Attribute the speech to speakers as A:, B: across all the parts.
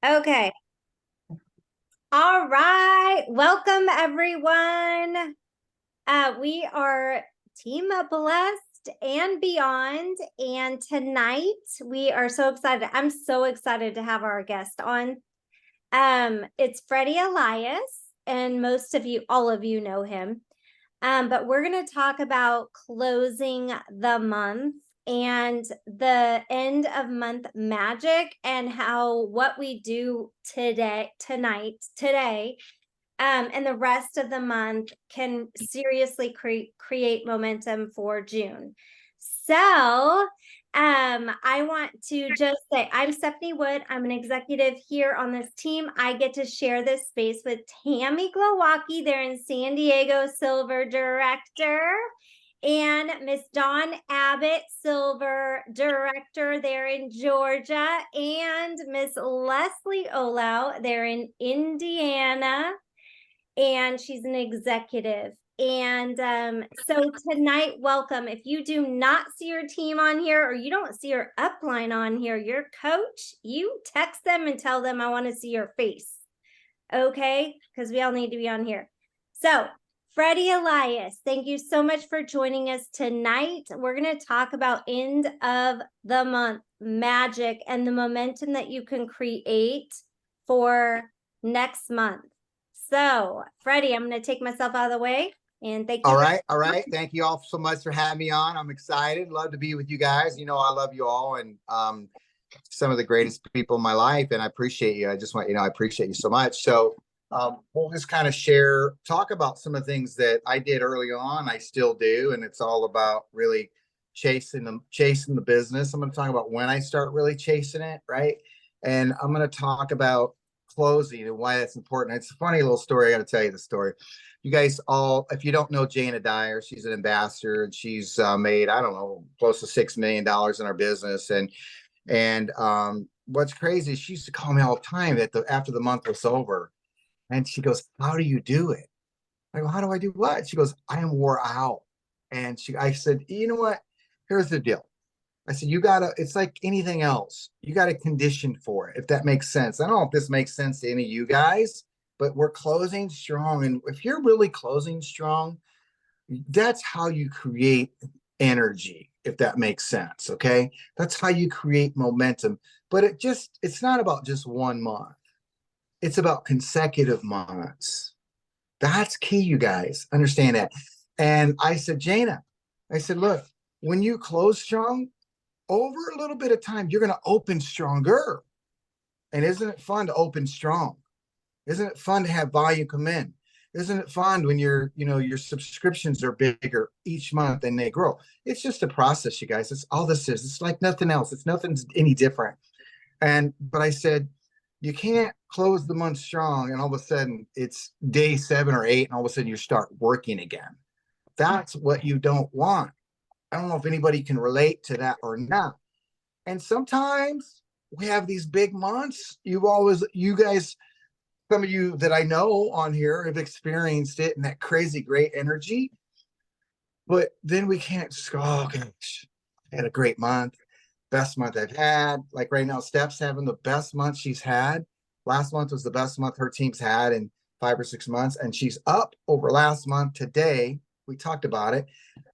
A: Okay. All right. Welcome, everyone. We are Team Up Blessed and Beyond. And tonight we are so excited. I'm so excited to have our guest on. It's Freddy Elias, and most of you, all of you know him. But we're going to talk about closing the month and the end of month magic and how what we do today, and the rest of the month can seriously create momentum for June. So, I want to just say I'm Stephanie Wood. I'm an executive here on this team. I get to share this space with Tammy Glowacki there in San Diego, Silver Director, and Miss Dawn Abbott, Silver Director there in Georgia, and Miss Leslie Olau there in Indiana, and she's an executive. And so tonight, welcome. If you do not see your team on here or you don't see your upline on here, your coach, you text them and tell them, I want to see your face. Okay? Because we all need to be on here. So, Freddy Elias, thank you so much for joining us tonight. We're going to talk about end of the month magic and the momentum that you can create for next month. So, Freddy, I'm going to take myself out of the way and thank you.
B: All right. All right. Thank you all so much for having me on. I'm excited. Love to be with you guys. You know, I love you all and some of the greatest people in my life. And I appreciate you. I just want, I appreciate you so much. So we'll just kind of talk about some of the things that I did early on. I still do. And it's all about really chasing the business. I'm going to talk about when I start really chasing it. Right. And I'm going to talk about closing and why that's important. It's a funny little story. I got to tell you the story. You guys all, if you don't know Jana Dyer, she's an ambassador and she's made, I don't know, close to $6 million in our business. And what's crazy is she used to call me all the time after the month was over. And she goes, how do you do it? I go, how do I do what? She goes, I am wore out. And I said, you know what? Here's the deal. I said, it's like anything else. You got to condition for it, if that makes sense. I don't know if this makes sense to any of you guys, but we're closing strong. And if you're really closing strong, that's how you create energy, if that makes sense. Okay. That's how you create momentum. But it's not about just 1 month. It's about consecutive months. That's key, you guys. Understand that. And I said, Jana, I said, look, when you close strong, over a little bit of time, you're going to open stronger. And isn't it fun to open strong? Isn't it fun to have volume come in? Isn't it fun when your subscriptions are bigger each month and they grow? It's just a process, you guys. It's all this is. It's like nothing else. It's nothing any different. But I said, you can't close the month strong and all of a sudden it's day 7 or 8 and all of a sudden you start working again. That's what you don't want. I don't know if anybody can relate to that or not. And sometimes we have these big months. You guys, some of you that I know on here have experienced it and that crazy great energy. But then we can't just go, oh gosh, I had a great month, best month I've had. Like right now, Steph's having the best month she's had. Last month was the best month her team's had in 5 or 6 months. And she's up over last month today. We talked about it.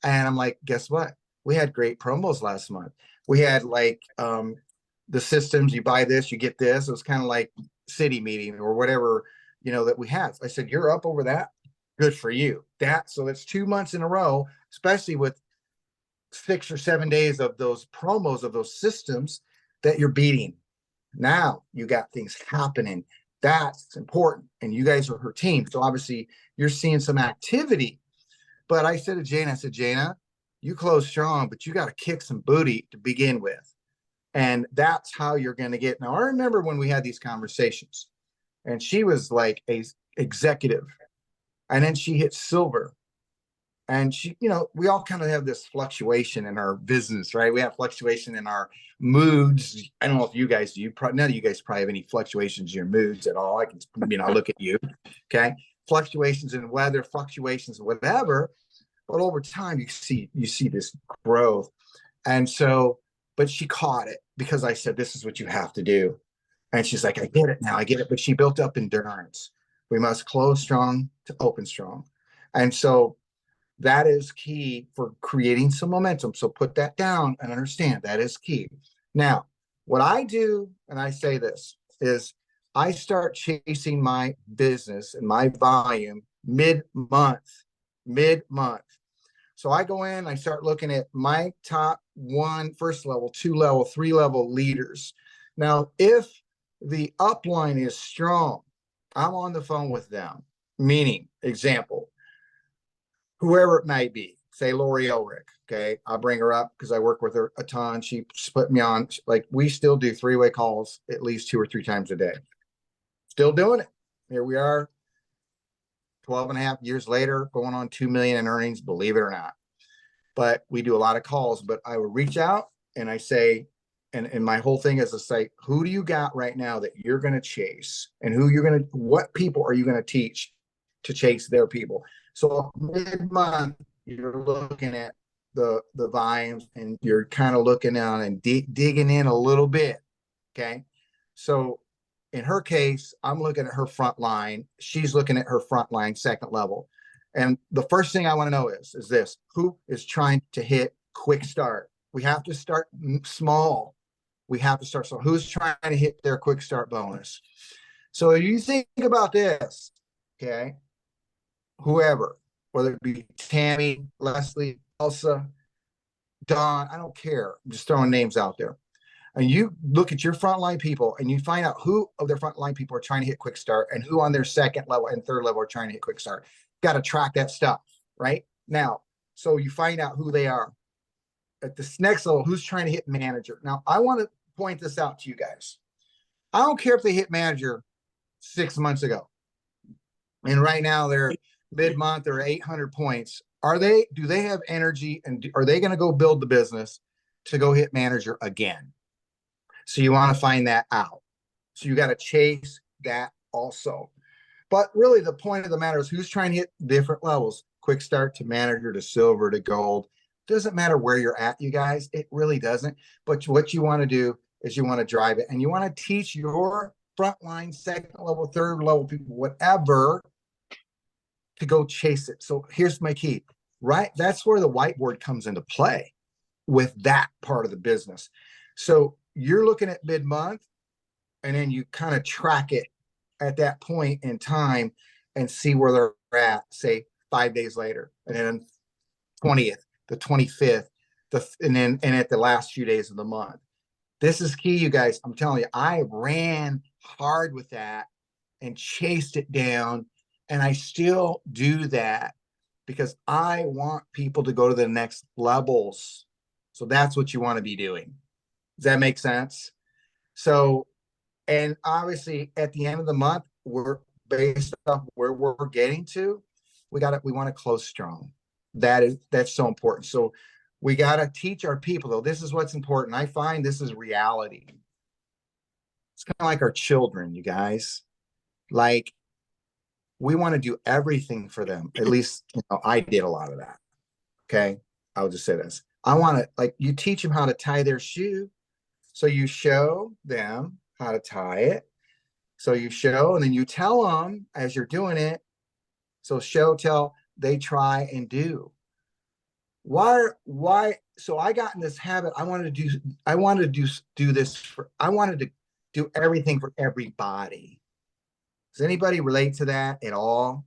B: And I'm like, guess what? We had great promos last month. We had like the systems, you buy this, you get this. It was kind of like city meeting or whatever, that we had. So I said, you're up over that. Good for you. So it's 2 months in a row, especially with 6 or 7 days of those promos of those systems that you're beating. Now you got things happening. That's important. And you guys are her team. So obviously you're seeing some activity. But I said to Jana, you close strong, but you got to kick some booty to begin with. And that's how you're going to get. Now, I remember when we had these conversations and she was like a executive and then she hit silver and she, we all kind of have this fluctuation in our business, right? We have fluctuation in our moods. I don't know if you guys do. None of you guys probably have any fluctuations in your moods at all. I can, look at you. Okay. Fluctuations in weather, fluctuations, whatever. But over time, you see this growth. And so, but she caught it because I said, this is what you have to do. And she's like, I get it now. I get it. But she built up endurance. We must close strong to open strong. And so that is key for creating some momentum. So put that down and understand that is key. Now, what I do, and I say this, is I start chasing my business and my volume mid-month. So I go in, I start looking at my top one, first level, two level, three level leaders. Now, if the upline is strong, I'm on the phone with them. Meaning, example, whoever it might be, say Lori Ulrich. Okay. I'll bring her up because I work with her a ton. She put me on, like, we still do three-way calls at least 2 or 3 times a day. Still doing it. Here we are, 12 and a half years later, going on 2 million in earnings, believe it or not. But we do a lot of calls. But I would reach out and I say, and my whole thing is to say, who do you got right now that you're going to chase, and what people are you going to teach to chase their people? So mid-month, you're looking at the volumes, and you're kind of looking on and digging in a little bit. Okay. So in her case, I'm looking at her front line. She's looking at her front line, second level. And the first thing I want to know is this: who is trying to hit quick start? We have to start small. We have to start. So who's trying to hit their quick start bonus? So you think about this, okay? Whoever, whether it be Tammy, Leslie, Elsa, Don, I don't care. I'm just throwing names out there. And you look at your frontline people and you find out who of their frontline people are trying to hit quick start and who on their second level and third level are trying to hit quick start. Got to track that stuff right now. So you find out who they are. At this next level, who's trying to hit manager. Now, I want to point this out to you guys. I don't care if they hit manager 6 months ago, and right now they're mid-month, they're 800 points. Do they have energy, and are they going to go build the business to go hit manager again? So you want to find that out. So you got to chase that also. But really, the point of the matter is who's trying to hit different levels, quick start to manager to silver to gold. Doesn't matter where you're at, you guys. It really doesn't. But what you want to do is you want to drive it, and you want to teach your frontline, second level, third level people, whatever, to go chase it. So here's my key, right? That's where the whiteboard comes into play with that part of the business. So you're looking at mid-month, and then you kind of track it at that point in time and see where they're at, say 5 days later, and then 20th, the 25th, and at the last few days of the month. This is key, you guys. I'm telling you, I ran hard with that and chased it down, and I still do that because I want people to go to the next levels. So that's what you want to be doing. Does that make sense? So, and obviously at the end of the month, we're based off where we're getting to, we want to close strong. That's so important. So we got to teach our people, though. This is what's important. I find this is reality. It's kind of like our children, you guys. Like, we want to do everything for them. At least, I did a lot of that. Okay. I'll just say this. I want to, like, you teach them how to tie their shoe. So you show them how to tie it. So you show, and then you tell them as you're doing it. So show, tell, they try and do. Why? So I got in this habit. I wanted to do this I wanted to do everything for everybody. Does anybody relate to that at all?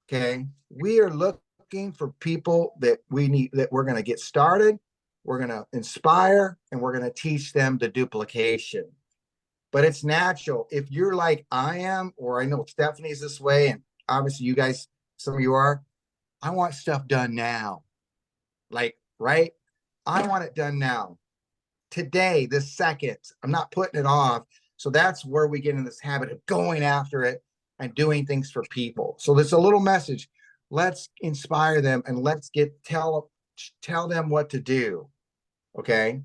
B: Okay. We are looking for people that we're going to get started. We're going to inspire, and we're going to teach them the duplication. But it's natural. If you're like I am, or I know Stephanie's this way, and obviously you guys, some of you are, I want stuff done now. Like, right? I want it done now. Today, this second. I'm not putting it off. So that's where we get in this habit of going after it and doing things for people. So there's a little message. Let's inspire them, and let's tell them what to do. Okay.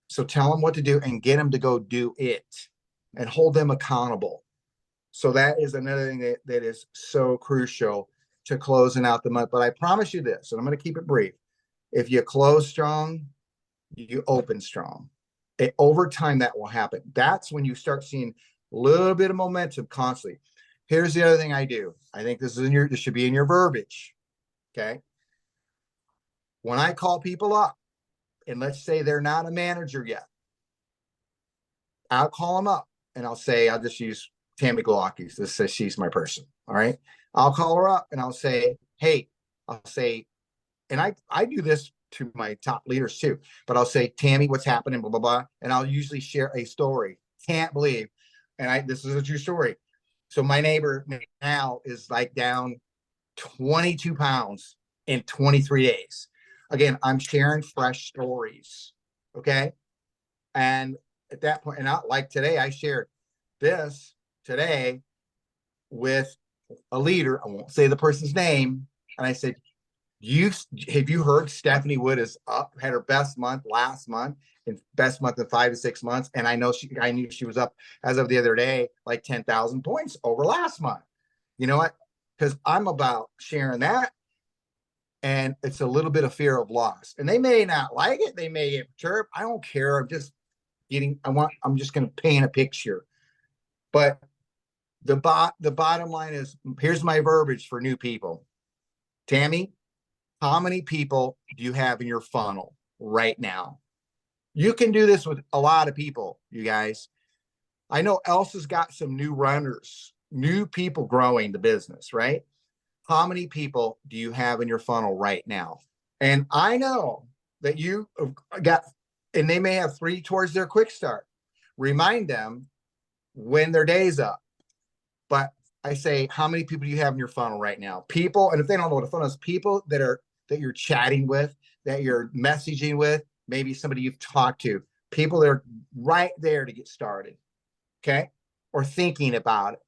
B: So tell them what to do and get them to go do it, and hold them accountable. So that is another thing that is so crucial to closing out the month. But I promise you this, and I'm going to keep it brief. If you close strong, you open strong. Over time, that will happen. That's when you start seeing a little bit of momentum constantly. Here's the other thing I do. I think this should be in your verbiage. Okay. When I call people up, and let's say they're not a manager yet, I'll call them up and I'll just use Tammy Glockies. This says she's my person. All right. I'll call her up and I'll say, hey, and I do this to my top leaders too, but I'll say, Tammy, what's happening, blah, blah, blah. And I'll usually share a story. Can't believe. And this is a true story. So my neighbor now is like down 22 pounds in 23 days. Again, I'm sharing fresh stories. Okay. And at that point, and not like today, I shared this today with a leader. I won't say the person's name. And I said, have you heard Stephanie Wood is up, had her best month last month and best month in 5 to 6 months. And I knew she was up as of the other day, like 10,000 points over last month. You know what? Because I'm about sharing that. And it's a little bit of fear of loss. And they may not like it. They may get perturbed. I don't care. I'm just going to paint a picture. But the bottom line is, here's my verbiage for new people. Tammy, how many people do you have in your funnel right now? You can do this with a lot of people, you guys. I know Elsa's got some new runners, new people growing the business, right? How many people do you have in your funnel right now? And I know that you got, and they may have 3 towards their quick start. Remind them when their day's up. But I say, how many people do you have in your funnel right now? People, and if they don't know what a funnel is, people that you're chatting with, that you're messaging with, maybe somebody you've talked to, people that are right there to get started, okay? Or thinking about it.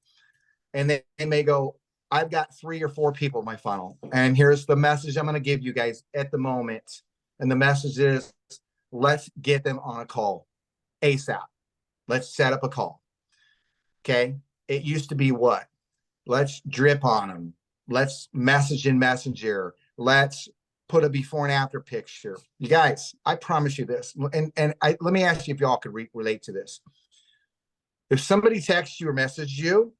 B: And they may go, I've got 3 or 4 people in my funnel. And here's the message I'm going to give you guys at the moment. And the message is, let's get them on a call ASAP. Let's set up a call. Okay. It used to be what? Let's drip on them. Let's message in Messenger. Let's put a before and after picture. You guys, I promise you this. And let me ask you if y'all could relate to this. If somebody texts you or messages you,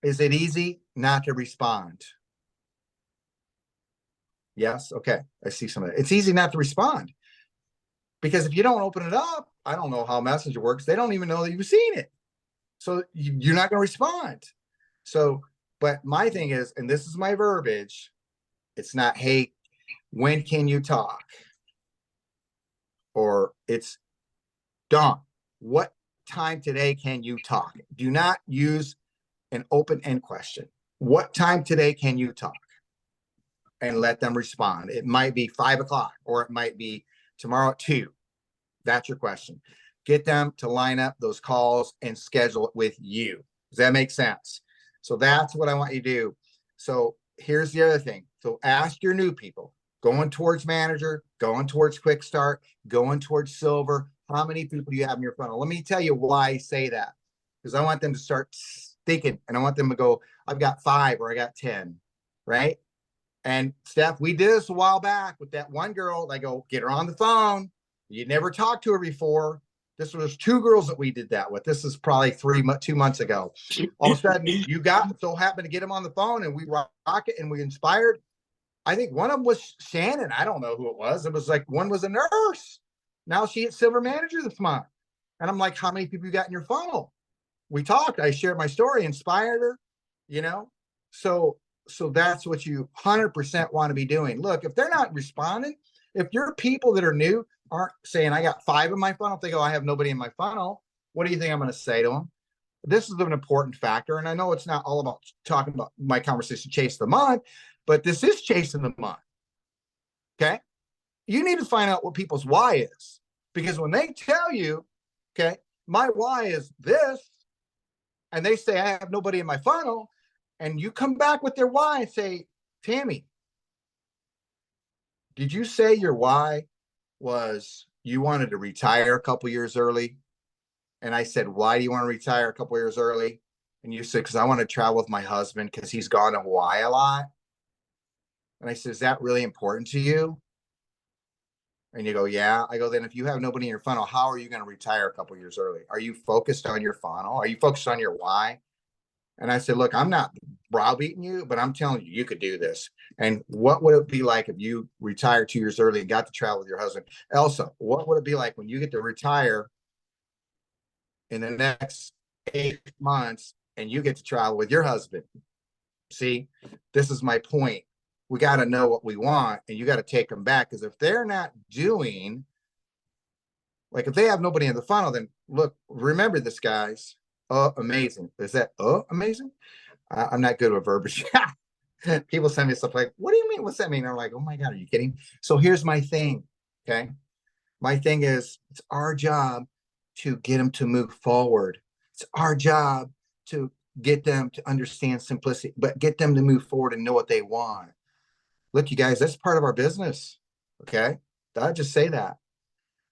B: is it easy not to respond? Yes. Okay. I see some of that. It's easy not to respond because if you don't open it up, I don't know how Messenger works. They don't even know that you've seen it. So you're not going to respond. So, but my thing is, and this is my verbiage, it's not, hey, when can you talk? Or it's, Dawn, what time today can you talk? Do not use an open-end question. What time today can you talk? And let them respond. It might be 5 o'clock or it might be tomorrow at 2. That's your question. Get them to line up those calls and schedule it with you. Does that make sense? So that's what I want you to do. So here's the other thing. So ask your new people going towards manager, going towards quick start, going towards silver. How many people do you have in your funnel? Let me tell you why I say that. Because I want them to start thinking and I want them to go, I've got 5 or I got 10, right? And Steph, we did this a while back with that one girl. I go, get her on the phone. You'd never talked to her before. This was 2 girls that we did that with. This is probably 2 months ago. All of a sudden, you happened to get them on the phone and we rock it and we inspired. I think one of them was Shannon. I don't know who it was. It was like one was a nurse. Now she's silver manager this month. And I'm like, how many people you got in your funnel? We talked. I shared my story, inspired her, you know? So that's what you 100% want to be doing. Look, if they're not responding, if your people that are new aren't saying, I got 5 in my funnel, if they go, I have nobody in my funnel, what do you think I'm going to say to them? This is an important factor. And I know it's not all about talking about my conversation, chase the month, but this is chasing the month. Okay. You need to find out what people's why is, because when they tell you, okay, my why is this, and they say, I have nobody in my funnel, and you come back with their why and say, Tammy, did you say your why was you wanted to retire a couple years early? And I said, why do you want to retire a couple years early? And you said, because I want to travel with my husband because he's gone to Hawaii a lot. And I said, is that really important to you? And you go, yeah. I go, then if you have nobody in your funnel, how are you going to retire a couple years early? Are you focused on your funnel? Are you focused on your why? And I said, look, I'm not browbeating you, but I'm telling you, you could do this. And what would it be like if you retired 2 years early and got to travel with your husband? Elsa, what would it be like when you get to retire in the next 8 months and you get to travel with your husband? See, this is my point. We got to know what we want, and you got to take them back, because if they're not doing, like, if they have nobody in the funnel, then look, remember this, guys. Oh, amazing. Is that amazing? I'm not good with verbiage. People send me stuff like, what do you mean? What's that mean? I'm like, oh my God, are you kidding? So here's my thing. Okay. My thing is, it's our job to get them to move forward. It's our job to get them to understand simplicity, but get them to move forward and know what they want. Look, you guys, that's part of our business. Okay. I'll just say that.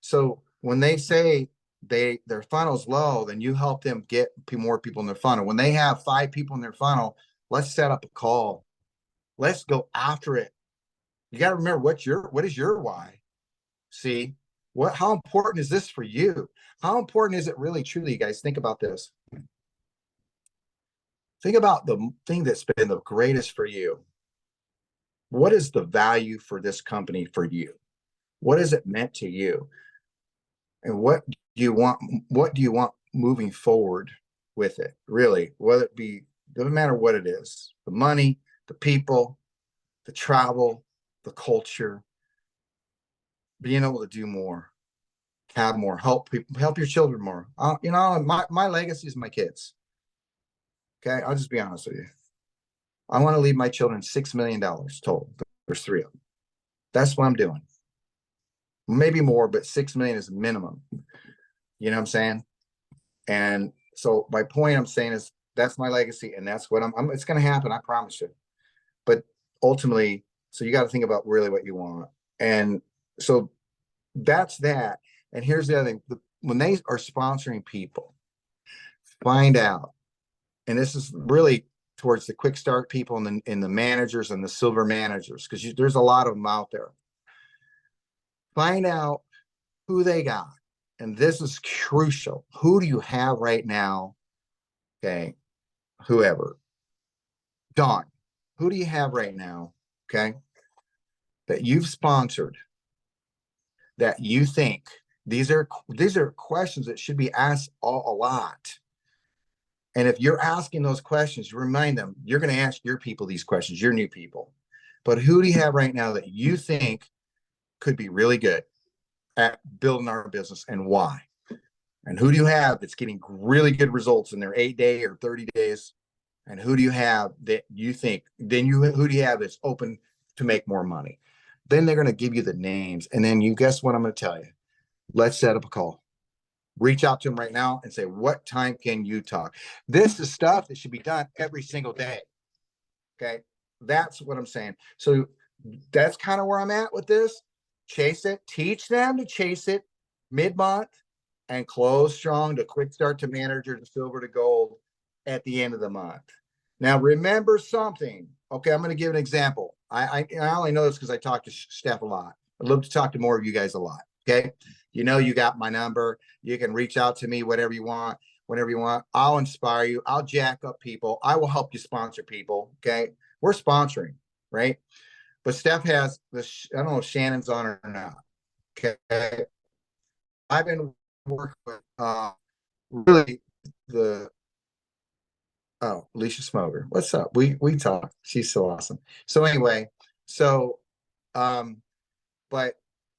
B: So when they say their funnel's low, then you help them get more people in their funnel. When they have 5 people in their funnel, let's set up a call. Let's go after it. You got to remember what is your why? See, how important is this for you? How important is it really truly, you guys? Think about this. Think about the thing that's been the greatest for you. What is the value for this company for you? What is it meant to you? And what do you want? What do you want moving forward with it? Really, whether it be, doesn't matter what it is, the money, the people, the travel, the culture, being able to do more, have more, help people, help your children more. My legacy is my kids. Okay, I'll just be honest with you. I want to leave my children $6 million total. There's 3 of them. That's what I'm doing. Maybe more, but 6 million is minimum. You know what I'm saying? And so my point I'm saying is, that's my legacy, and that's what it's going to happen. I promise you. But ultimately, so you got to think about really what you want. And so that's that. And here's the other thing. When they are sponsoring people, find out, and this is really towards the quick start people and the managers and the silver managers, because there's a lot of them out there. Find out who they got. And this is crucial. Who do you have right now? Okay. Whoever. Dawn, who do you have right now? Okay. That you've sponsored, that you think these are questions that should be asked a lot. And if you're asking those questions, remind them, you're going to ask your people these questions, your new people. But who do you have right now that you think could be really good at building our business, and why? And who do you have that's getting really good results in their 8-day or 30 days? And who do you have that you think, who do you have that's open to make more money? Then they're going to give you the names. And then you guess what I'm going to tell you? Let's set up a call. Reach out to them right now and say, what time can you talk? This is stuff that should be done every single day. Okay. That's what I'm saying. So that's kind of where I'm at with this. Chase it, teach them to chase it mid-month and close strong to quick start to manager to silver to gold at the end of the month. Now, remember something. Okay, I'm going to give an example. I only know this because I talk to Steph a lot. I'd love to talk to more of you guys a lot. Okay, you got my number. You can reach out to me, whatever you want, whenever you want. I'll inspire you. I'll jack up people. I will help you sponsor people. Okay, we're sponsoring, right? But Steph has this. I don't know if Shannon's on or not. Okay, I've been working with really the Alicia Smoger. What's up? We talk. She's so awesome. So anyway, so but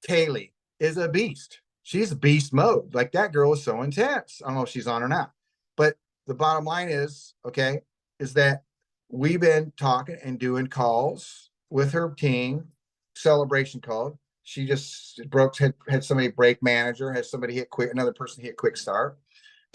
B: Kaylee is a beast. She's beast mode. Like, that girl is so intense. I don't know if she's on or not. But the bottom line is, okay, is that we've been talking and doing calls with her team, celebration call. She just had somebody break manager, had somebody hit quick, another person hit quick start.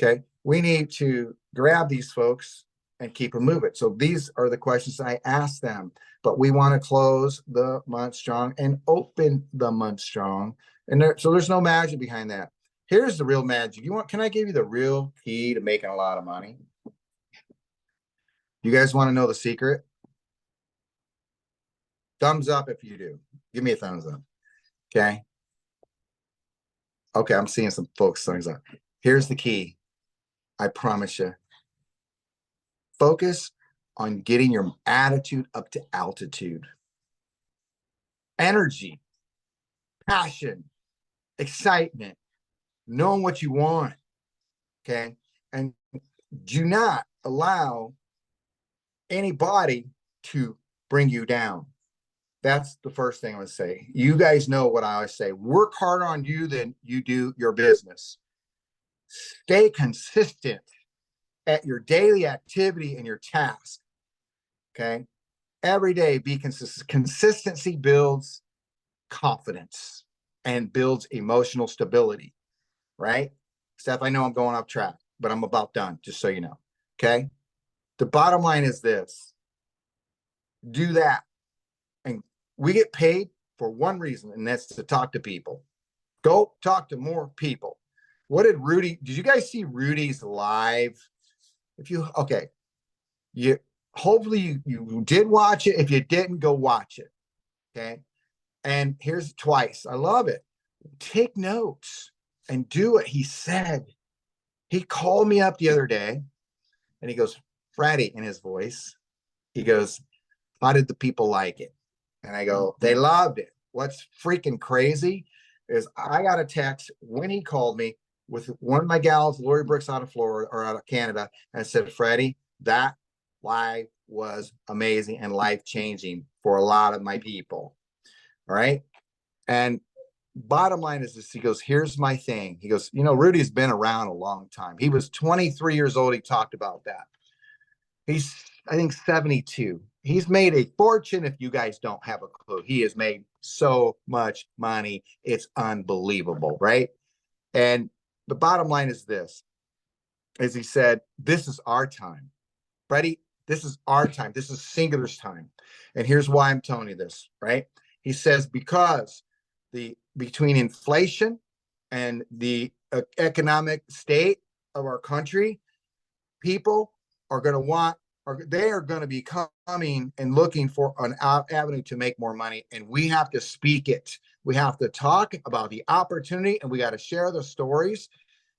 B: Okay. We need to grab these folks and keep them moving. So these are the questions I ask them, but we want to close the month strong and open the month strong. And so there's no magic behind that. Here's the real magic. Can I give you the real key to making a lot of money? You guys want to know the secret? Thumbs up if you do. Give me a thumbs up. Okay. Okay, I'm seeing some folks. Here's the key. I promise you. Focus on getting your attitude up to altitude. Energy, passion, excitement, knowing what you want. Okay. And do not allow anybody to bring you down. That's the first thing I would say. You guys know what I always say. Work harder on you than you do your business. Stay consistent at your daily activity and your task. Okay. Every day be consistent. Consistency builds confidence and builds emotional stability, right? Steph, I know I'm going off track, but I'm about done, just so you know. Okay. The bottom line is this: do that. And we get paid for one reason, and that's to talk to people. Go talk to more people. What did you guys see Rudy's live? If you, okay, you, hopefully you did watch it. If you didn't, go watch it. Okay. And here's twice. I love it. Take notes and do what he said. He called me up the other day and he goes, Freddy, in his voice, he goes, how did the people like it? And I go, they loved it. What's freaking crazy is I got a text when he called me with one of my gals, Lori Brooks, out of Florida or out of Canada, and said, Freddie, that live was amazing and life-changing for a lot of my people. All right. And bottom line is this, he goes, here's my thing. He goes, Rudy's been around a long time. He was 23 years old. He talked about that. He's, I think, 72. He's made a fortune. If you guys don't have a clue, he has made so much money. It's unbelievable, right? And the bottom line is this, as he said, this is our time. Freddie, this is our time. This is Singular's time. And here's why I'm telling you this, right? He says, because between inflation and the economic state of our country, people are going to want, or they are going to be coming and looking for an avenue to make more money. And we have to speak it. We have to talk about the opportunity, and we got to share the stories.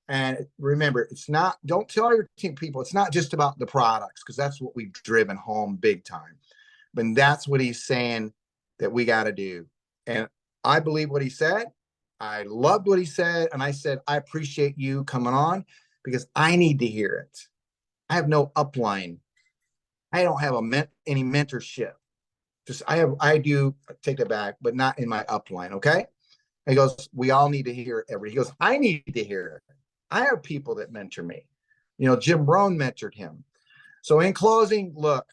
B: And remember, it's not, don't tell your team people, it's not just about the products, because that's what we've driven home big time. But that's what he's saying that we got to do. And I believe what he said. I loved what he said. And I said, I appreciate you coming on because I need to hear it. I have no upline. I don't have any mentorship. I do take it back, but not in my upline. Okay. He goes, we all need to hear it. He goes, I need to hear it. I have people that mentor me. Jim Rohn mentored him. So in closing, look,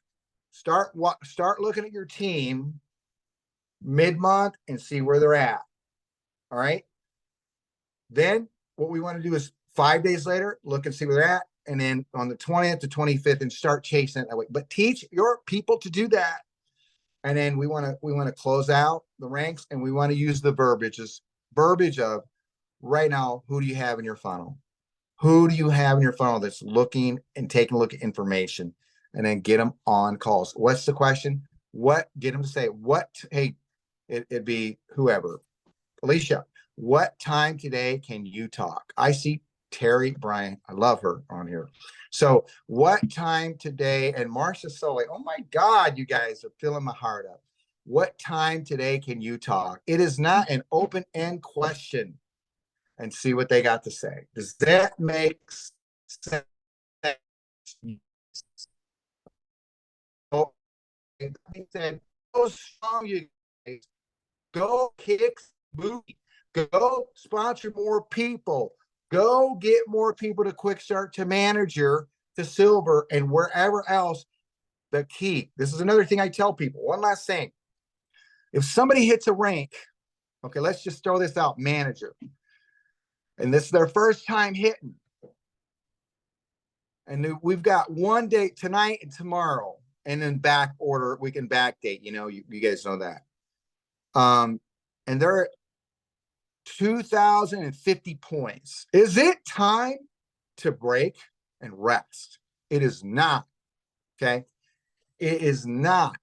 B: start looking at your team mid-month and see where they're at. All right. Then what we want to do is 5 days later, look and see where they're at. And then on the 20th to 25th and start chasing it that way. But teach your people to do that. And then we want to close out the ranks, and we want to use the verbiage of right now, who do you have in your funnel? Who do you have in your funnel that's looking and taking a look at information? And then get them on calls. What's the question? Get them to say what? Hey, it'd be whoever. Alicia, what time today can you talk? I see Terry Bryant. I love her on here. So what time today? And Marcia Sully, oh my God, you guys are filling my heart up. What time today can you talk? It is not an open-end question. And see what they got to say. Does that make sense? Oh, he said, go strong, you guys. Go kick booty. Go sponsor more people. Go get more people to quick start to manager to silver and wherever else. The key. This is another thing I tell people. One last thing. If somebody hits a rank, okay, let's just throw this out, manager. And this is their first time hitting. And we've got one date tonight and tomorrow, and then back order. We can backdate, you guys know that. And they're 2,050 points. Is it time to break and rest? It is not. Okay. It is not.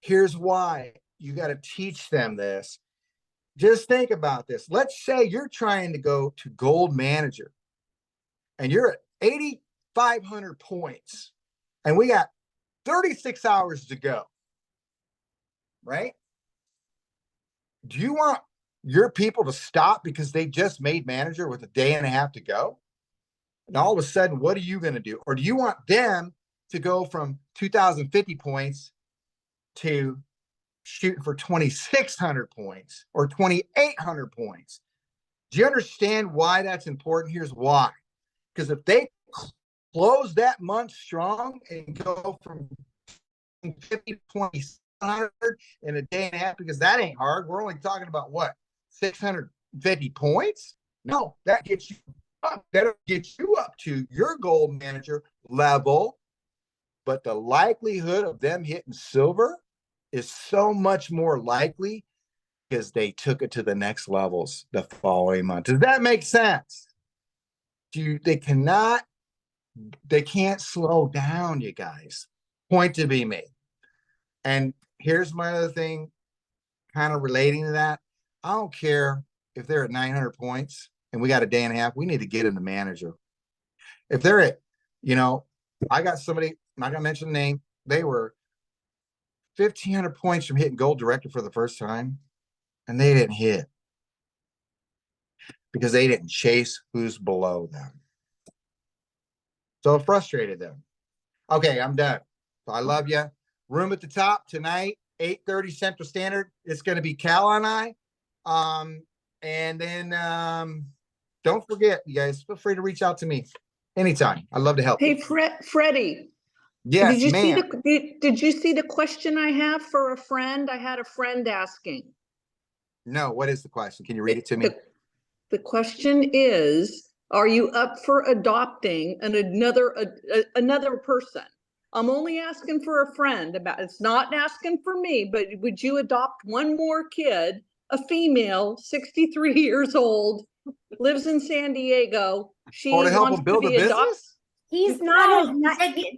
B: Here's why. You got to teach them this. just think about this. Let's say you're trying to go to gold manager and you're at 8,500 points and we got 36 hours to go, right? Do you want your people to stop because they just made manager with a day and a half to go? And all of a sudden, what are you going to do? Or do you want them to go from 2,050 points to shooting for 2,600 points or 2,800 points? Do you understand why that's important? Here's why. Because if they close that month strong and go from 50 points in a day and a half, because that ain't hard. We're only talking about what, 650 points? No, that gets you up. That'll get you up to your gold manager level. But the likelihood of them hitting silver is so much more likely because they took it to the next levels the following month. Does that make sense? They can't slow down, you guys. Point to be made. And here's my other thing, kind of relating to that. I don't care if they're at 900 points and we got a day and a half, we need to get in the manager. If they're at, I got somebody, I'm not gonna mention the name, they were 1,500 points from hitting gold director for the first time, and they didn't hit because they didn't chase who's below them. So it frustrated them. Okay, I'm done. So I love you. Room at the top tonight, 8:30 Central Standard. It's going to be Cal and I. And then don't forget, you guys, feel free to reach out to me anytime. I'd love to help.
C: Hey, Freddie.
B: Yes,
C: did you
B: ma'am.
C: did you see the question I have for a friend? I had a friend asking.
B: No, what is the question? Can you read it to me?
C: The question is, are you up for adopting another person? I'm only asking for a friend it's not asking for me, but would you adopt one more kid, a female, 63 years old, lives in San Diego. She
B: to help
C: wants
B: him build
C: to
B: a
C: be adopted.
B: business?
A: He's not,
D: to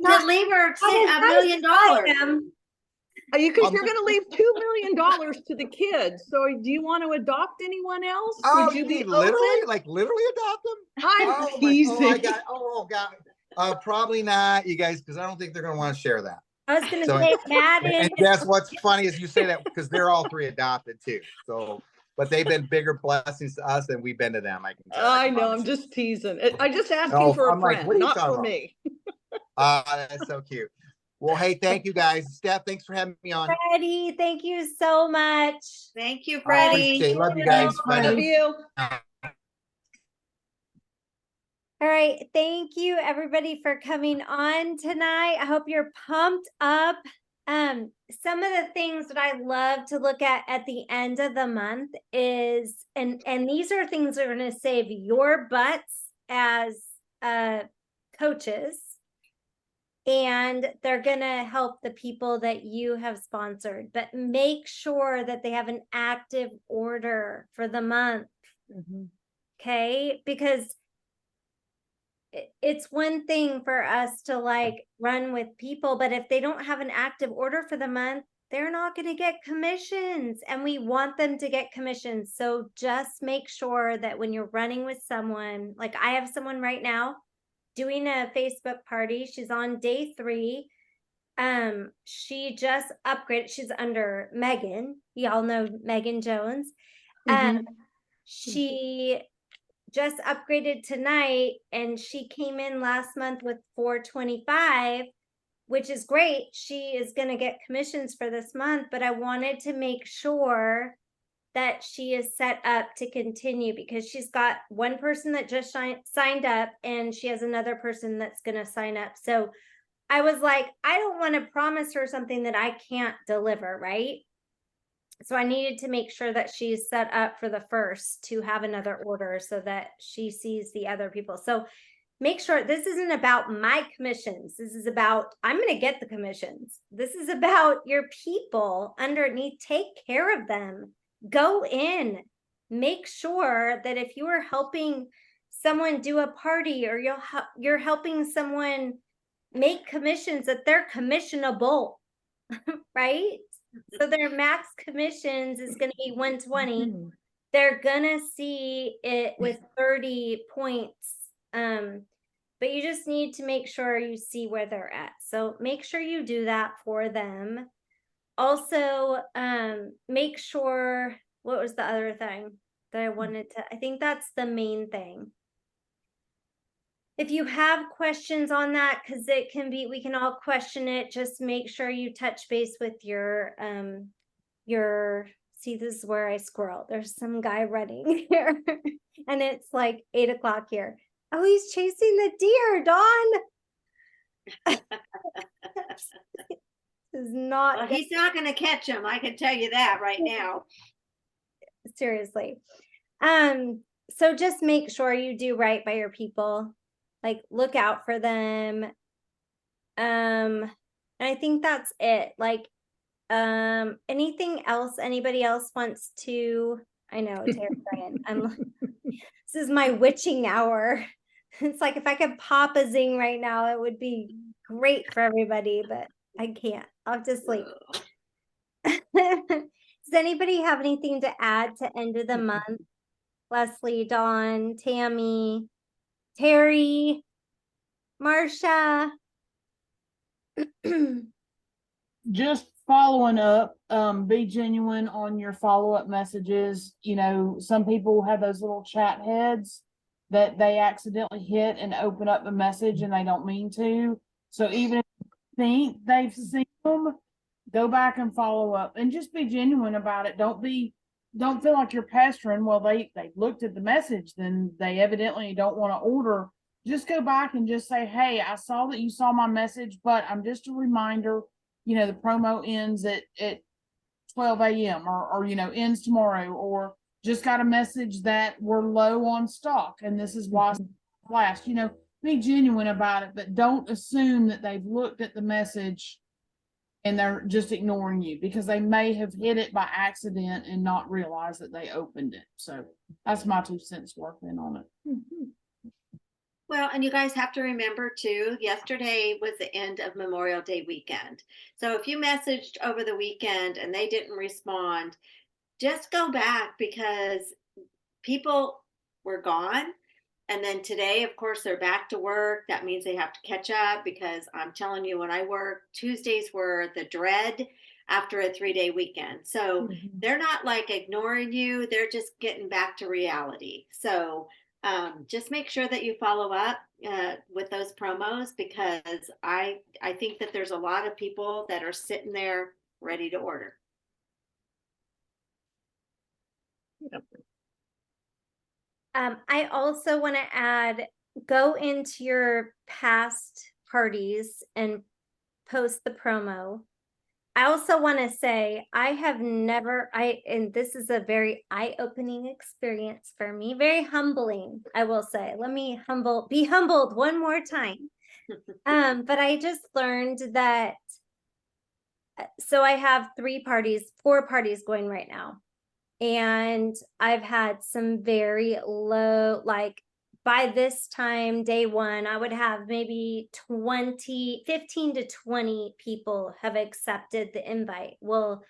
A: not
D: leave her
A: not
D: $1 million.
C: Because you're going to leave $2 million to the kids. So do you want to adopt anyone else?
B: Oh,
C: Would
B: you
C: be
B: mean
C: open?
B: literally adopt them?
C: I'm teasing.
B: Probably not, you guys, because I don't think they're going to want to share that.
A: I was going to say, Matt
B: and guess what's funny is you say that because they're all three adopted too. So, but they've been bigger blessings to us than we've been to them.
C: I know. I'm just teasing. I just asking for a friend, not for me.
B: That's so cute. Well, hey, thank you guys. Steph, thanks for having me on.
A: Freddie, thank you so much.
D: Thank you, Freddie.
B: Love you guys.
C: Love you.
A: All right. Thank you, everybody, for coming on tonight. I hope you're pumped up. Some of the things that I love to look at the end of the month is, and these are things that are going to save your butts as coaches, and they're going to help the people that you have sponsored. But make sure that they have an active order for the month. Okay? Because it's one thing for us to like run with people, but if they don't have an active order for the month, they're not going to get commissions, and we want them to get commissions. So just make sure that when you're running with someone, like I have someone right now doing a Facebook party. She's on day 3. She just upgraded. She's under Megan. Y'all know Megan Jones. She just upgraded tonight, and she came in last month with 425, which is great. She is going to get commissions for this month, but I wanted to make sure that she is set up to continue, because she's got one person that just signed up, and she has another person that's going to sign up. So I was like, I don't want to promise her something that I can't deliver, right? So I needed to make sure that she's set up for the first to have another order so that she sees the other people. So make sure this isn't about my commissions. This is about, I'm going to get the commissions. This is about your people underneath. Take care of them. Go in. Make sure that if you are helping someone do a party, or you're helping someone make commissions, that they're commissionable, right? So their max commissions is going to be 120. they're gonna see it with 30 points. But you just need to make sure you see where they're at. So make sure you do that for them. Also, make sure, what was the other thing that I wanted to, I think that's the main thing. If you have questions on that, because it can be, we can all question it, just make sure you touch base with your, see, this is where I squirrel. There's some guy running here and it's like 8 o'clock here. Oh, he's chasing the deer, Dawn. This is not.
D: Well, he's not going to catch him. I can tell you that right now.
A: Seriously. So just make sure you do right by your people. Like, look out for them. And I think that's it. Like, anything else anybody else wants to, I know, Terry Brian, this is my witching hour. It's like if I could pop a zing right now, it would be great for everybody, but I can't. I'll have to sleep. Does anybody have anything to add to end of the month? Leslie, Dawn, Tammy, Terry, Marcia.
E: Just following up, be genuine on your follow-up messages. You know, some people have those little chat heads that they accidentally hit and open up a message and they don't mean to. So even if you think they've seen them, go back and follow up and just be genuine about it. Don't feel like you're pestering. Well, they looked at the message, then they evidently don't want to order. Just go back and just say, hey, I saw that you saw my message, but I'm just a reminder, you know, the promo ends at 12 a.m. or, you know, ends tomorrow, or just got a message that we're low on stock and this is why last, you know, be genuine about it, but don't assume that they've looked at the message and they're just ignoring you, because they may have hit it by accident and not realize that they opened it. So that's my 2 cents worth in on it.
D: Well, and you guys have to remember too, yesterday was the end of Memorial Day weekend. So if you messaged over the weekend and they didn't respond, just go back, because people were gone. And then today, of course, they're back to work. That means they have to catch up, because I'm telling you, when I work, Tuesdays were the dread after a 3-day weekend. So they're not like ignoring you. They're just getting back to reality. So just make sure that you follow up with those promos, because I think that there's a lot of people that are sitting there ready to order.
C: Yep.
A: I also want to add, go into your past parties and post the promo. I also want to say, I have never, and this is a very eye-opening experience for me, very humbling, I will say. Let me be humbled one more time. But I just learned that, so I have 4 parties going right now. And I've had some very low, like by this time, day one, I would have maybe 15 to 20 people have accepted the invite. Well,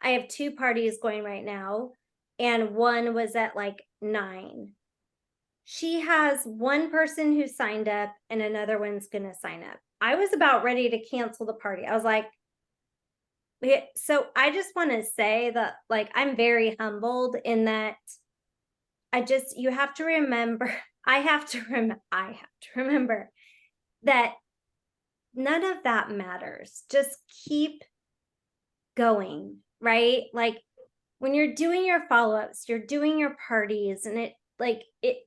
A: I have 2 parties going right now, and one was at like 9. She has 1 person who signed up and another one's going to sign up. I was about ready to cancel the party. I was like, so I just want to say that, like, I'm very humbled in that you have to remember, I have to remember that none of that matters. Just keep going, right? Like, when you're doing your follow-ups, you're doing your parties, and it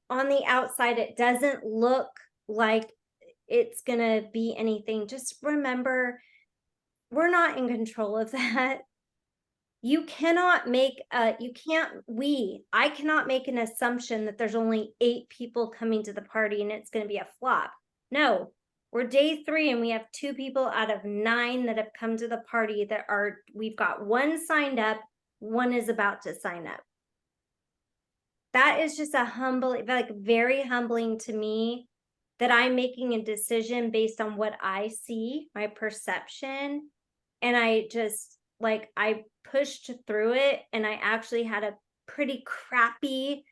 A: on the outside, it doesn't look like it's gonna be anything. Just remember, we're not in control of that. You cannot make I cannot make an assumption that there's only 8 people coming to the party and it's going to be a flop. No, we're day 3 and we have 2 people out of 9 that have come to the party we've got 1 signed up, 1 is about to sign up. That is just very humbling to me, that I'm making a decision based on what I see, my perception. And I just, I pushed through it, and I actually had to pretty crappy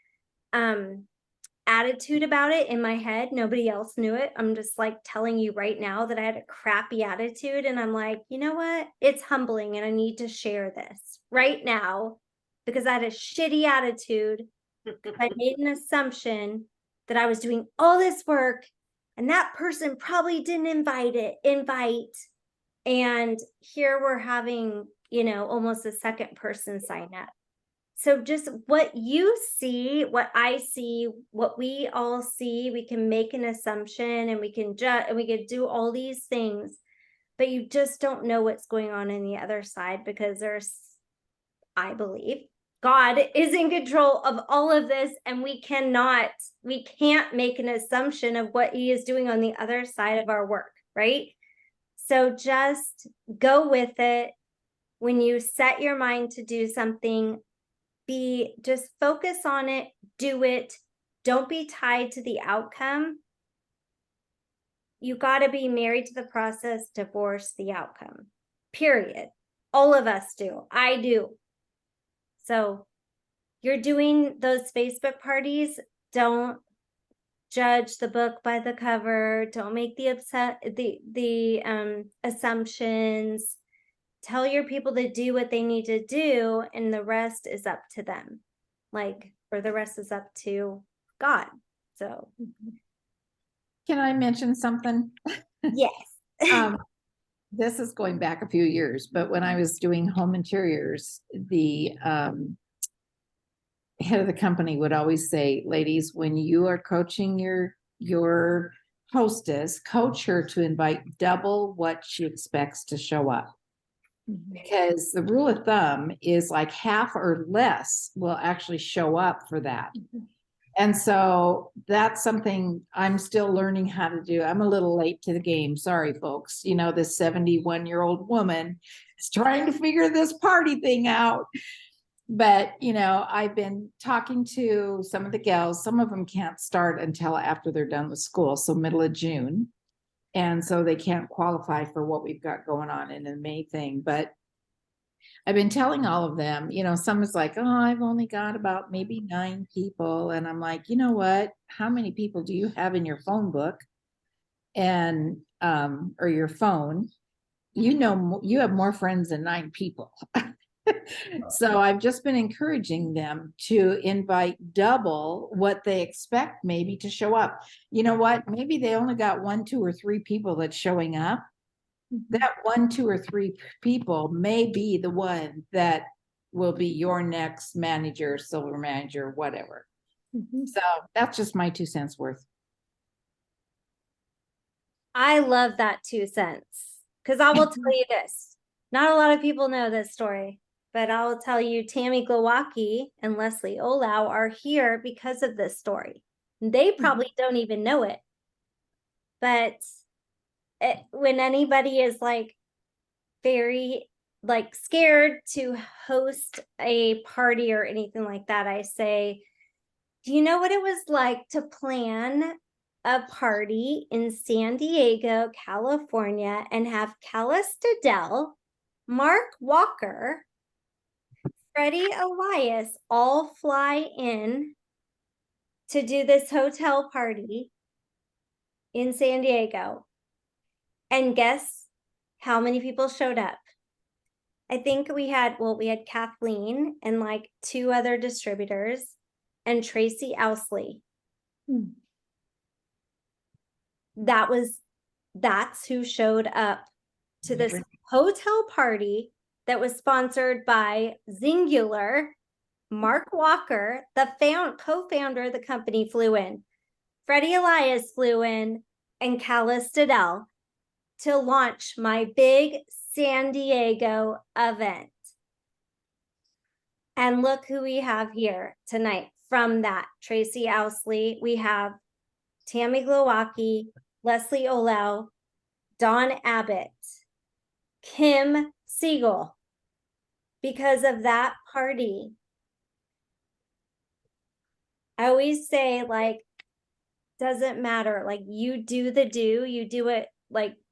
A: attitude about it in my head. Nobody else knew it. I'm just like telling you right now that I had a crappy attitude, and I'm like, you know what? It's humbling, and I need to share this right now because I had a shitty attitude. I made an assumption that I was doing all this work and that person probably didn't invite. And here we're having, almost a second person sign up. So just what you see, what I see, what we all see, we can make an assumption and we can judge and we can do all these things, but you just don't know what's going on the other side because I believe God is in control of all of this, and we can't make an assumption of what he is doing on the other side of our work, right? So just go with it. When you set your mind to do something, just focus on it, do it. Don't be tied to the outcome. You got to be married to the process, divorce the outcome, period. All of us do. I do. So you're doing those Facebook parties, don't judge the book by the cover. Don't make the assumptions. Tell your people to do what they need to do, and the rest is up to them. Or the rest is up to God. So
F: Can I mention something?
A: yes.
F: This is going back a few years, but when I was doing home interiors, the head of the company would always say, ladies, when you are coaching your hostess, coach her to invite double what she expects to show up. Because the rule of thumb is like half or less will actually show up for that. And so that's something I'm still learning how to do. I'm a little late to the game. Sorry, folks. This 71-year-old woman is trying to figure this party thing out. But, I've been talking to some of the gals. Some of them can't start until after they're done with school. So middle of June. And so they can't qualify for what we've got going on in the May thing. But I've been telling all of them, some is like, oh, I've only got about maybe 9 people. And I'm like, you know what? How many people do you have in your phone book and, or your phone? You have more friends than 9 people. So I've just been encouraging them to invite double what they expect maybe to show up. You know what? Maybe they only got 1, 2, or 3 people that's showing up. That 1, 2, or 3 people may be the one that will be your next manager, silver manager, whatever. So that's just my 2 cents worth.
A: I love that 2 cents because I will tell you this. Not a lot of people know this story, but I'll tell you, Tammy Glowacki and Leslie Olau are here because of this story. They probably don't even know it. But when anybody is very scared to host a party or anything like that, I say, do you know what it was like to plan a party in San Diego, California, and have Calla Stadell, Mark Walker, Freddy Elias all fly in to do this hotel party in San Diego? And guess how many people showed up? I think we had Kathleen and 2 other distributors and Tracy Owsley. That's who showed up to this hotel party that was sponsored by Zingular. Mark Walker, the co-founder of the company, flew in. Freddy Elias flew in, and Calla Stadell to launch my big San Diego event. And look who we have here tonight from that. Tracy Owsley. We have Tammy Glowacki, Leslie Olau, Dawn Abbott, Kim Siegel. Because of that party, I always say, doesn't matter. You do you do it,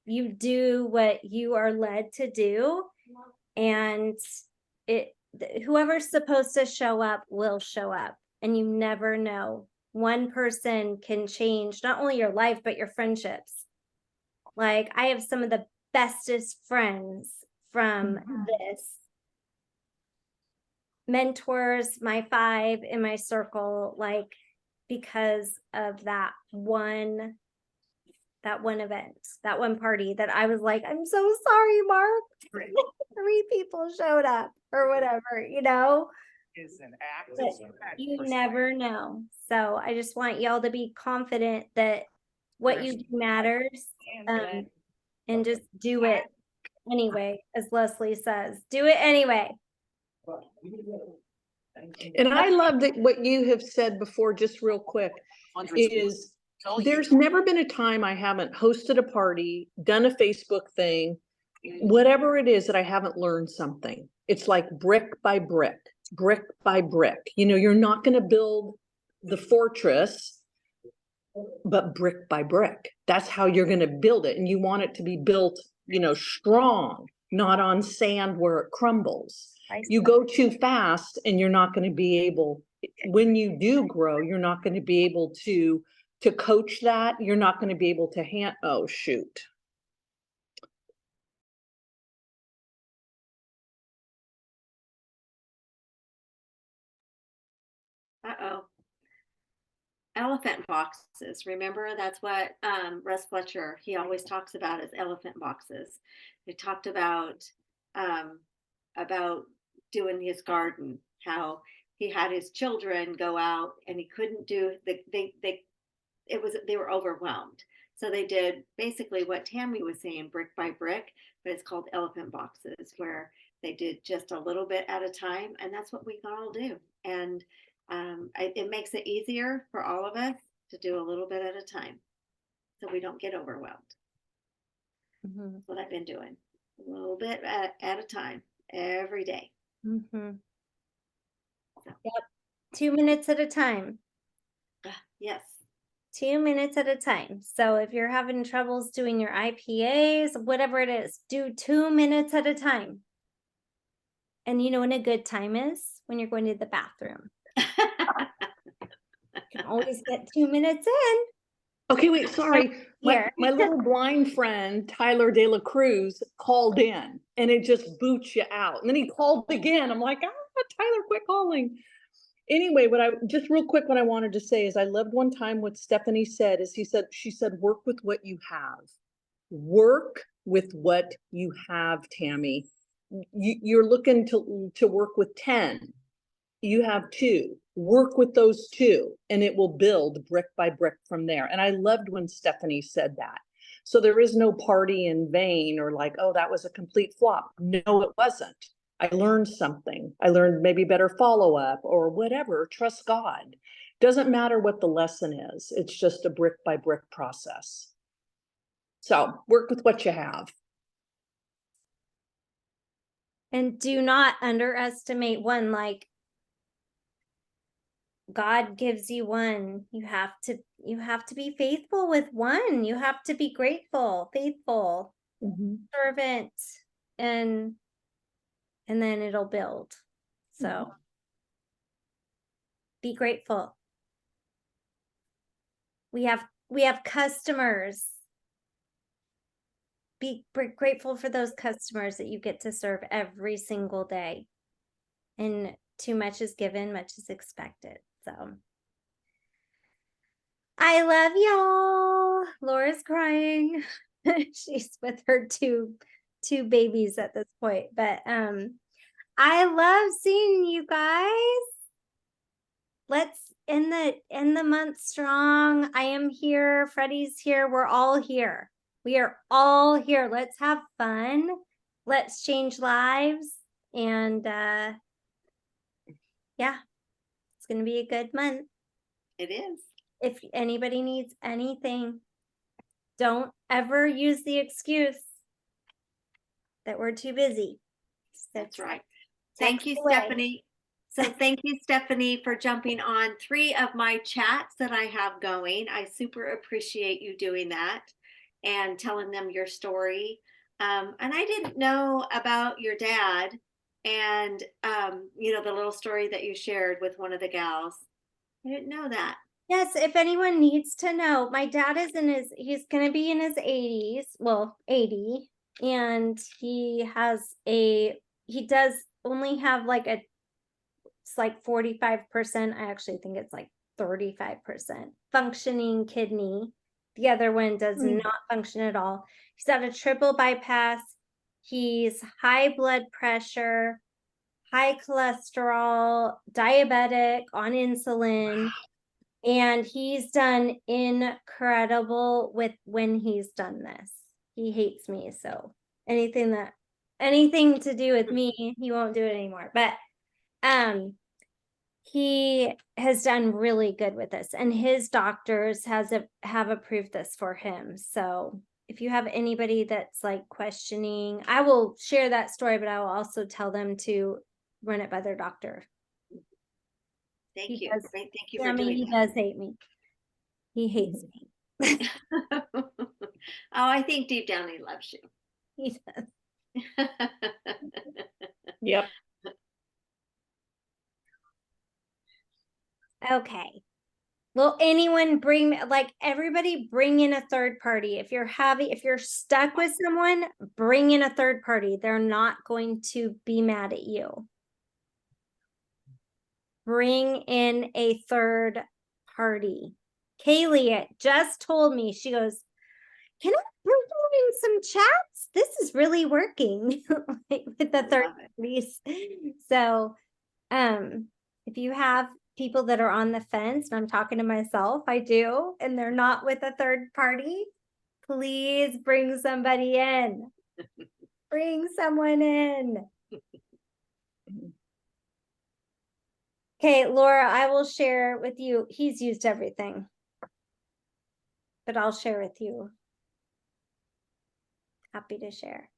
A: you do what you are led to do. And whoever's supposed to show up will show up, and you never know. One person can change not only your life, but your friendships. Like, I have some of the bestest friends from this. Mentors, my 5 in my circle, like, because of that one event, that one party that I was like, I'm so sorry, Mark. 3 people showed up or whatever, you know? But you never know. So I just want y'all to be confident that what you do matters, and just do it anyway, as Leslie says. Do it anyway.
C: And I love that what you have said before, just real quick, is there's never been a time I haven't hosted a party, done a Facebook thing, whatever it is, that I haven't learned something. It's like brick by brick, brick by brick. You know, you're not going to build the fortress, but brick by brick. That's how you're going to build it. And you want it to be built, you know, strong, not on sand where it crumbles. You go too fast and you're not going to be able, when you do grow, you're not going to be able to coach that. You're not going to be able to oh, shoot.
D: Uh-oh. Elephant boxes. Remember, that's what Russ Fletcher, he always talks about, is elephant boxes. He talked about doing his garden, how he had his children go out and he couldn't do they were overwhelmed. So they did basically what Tammy was saying, brick by brick, but it's called elephant boxes, where they did just a little bit at a time. And that's what we can all do. And it makes it easier for all of us to do a little bit at a time, so we don't get overwhelmed. That's what I've been doing, a little bit at a time, every day.
A: Yep. 2 minutes at a time.
D: Yes.
A: 2 minutes at a time. So if you're having troubles doing your IPAs, whatever it is, do 2 minutes at a time. And you know when a good time is? When you're going to the bathroom. You can always get 2 minutes in.
C: Okay, wait, sorry. My little blind friend, Tyler De La Cruz, called in and it just boots you out. And then he called again. I'm like, Tyler, quit calling. Anyway, just real quick, what I wanted to say is I loved one time what Stephanie said is she said, work with what you have. Work with what you have, Tammy. You're looking to work with 10. You have 2. Work with those 2 and it will build brick by brick from there. And I loved when Stephanie said that. So there is no party in vain or like, oh, that was a complete flop. No, it wasn't. I learned something. I learned maybe better follow-up or whatever. Trust God. Doesn't matter what the lesson is. It's just a brick by brick process. So work with what you have.
A: And do not underestimate one. Like, God gives you one. You have to be faithful with one. You have to be grateful, faithful, servant, and then it'll build. So be grateful. We have customers. Be grateful for those customers that you get to serve every single day. And too much is given, much is expected. So I love y'all. Laura's crying. She's with her two babies at this point. But I love seeing you guys. Let's end the month strong. I am here. Freddy's here. We're all here. We are all here. Let's have fun. Let's change lives. And yeah, it's going to be a good month.
D: It is.
A: If anybody needs anything, don't ever use the excuse that we're too busy.
D: That's right. Thank you, Stephanie. So thank you, Stephanie, for jumping on 3 of my chats that I have going. I super appreciate you doing that and telling them your story. And I didn't know about your dad And, the little story that you shared with one of the gals. I didn't know that.
A: Yes, if anyone needs to know, my dad is he's gonna be in his 80s, well, 80, and he does only have like it's like 45%. I actually think it's like 35% functioning kidney. The other one does not function at all. He's had a triple bypass. He's high blood pressure, high cholesterol, diabetic, on insulin. And he's done incredible with when he's done this. He hates me, so anything to do with me, he won't do it anymore. But he has done really good with this, and his doctors have approved this for him. So if you have anybody that's like questioning, I will share that story, but I will also tell them to run it by their doctor.
D: Thank you.
A: Does,
D: Great. Thank you for
A: Sammy,
D: doing
A: he does hate me. He hates me.
D: that. I think deep down he loves you.
A: He does.
C: Yep.
A: Okay. Will anyone everybody bring in a third party? If you're stuck with someone, bring in a third party. They're not going to be mad at you. Bring in a third party. Kaylee just told me, she goes, can I bring in some chats? This is really working with the third parties. So, if you have people that are on the fence, and I'm talking to myself, I do, and they're not with a third party, please bring somebody in. Bring someone in. Okay, Laura, I will share with you. He's used everything, but I'll share with you. Happy to share.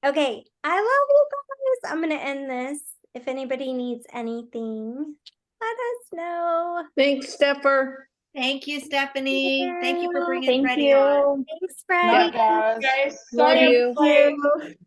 A: Okay, I love you guys. I'm going to end this. If anybody needs anything, let us know.
C: Thanks, Stepher.
D: Thank you, Stephanie. Thank you for bringing
E: Thank
D: Freddie on.
E: you.
A: Thanks,
E: Bye,
A: Freddie.
E: guys.
C: Love
E: Sorry I'm
C: you.
E: late.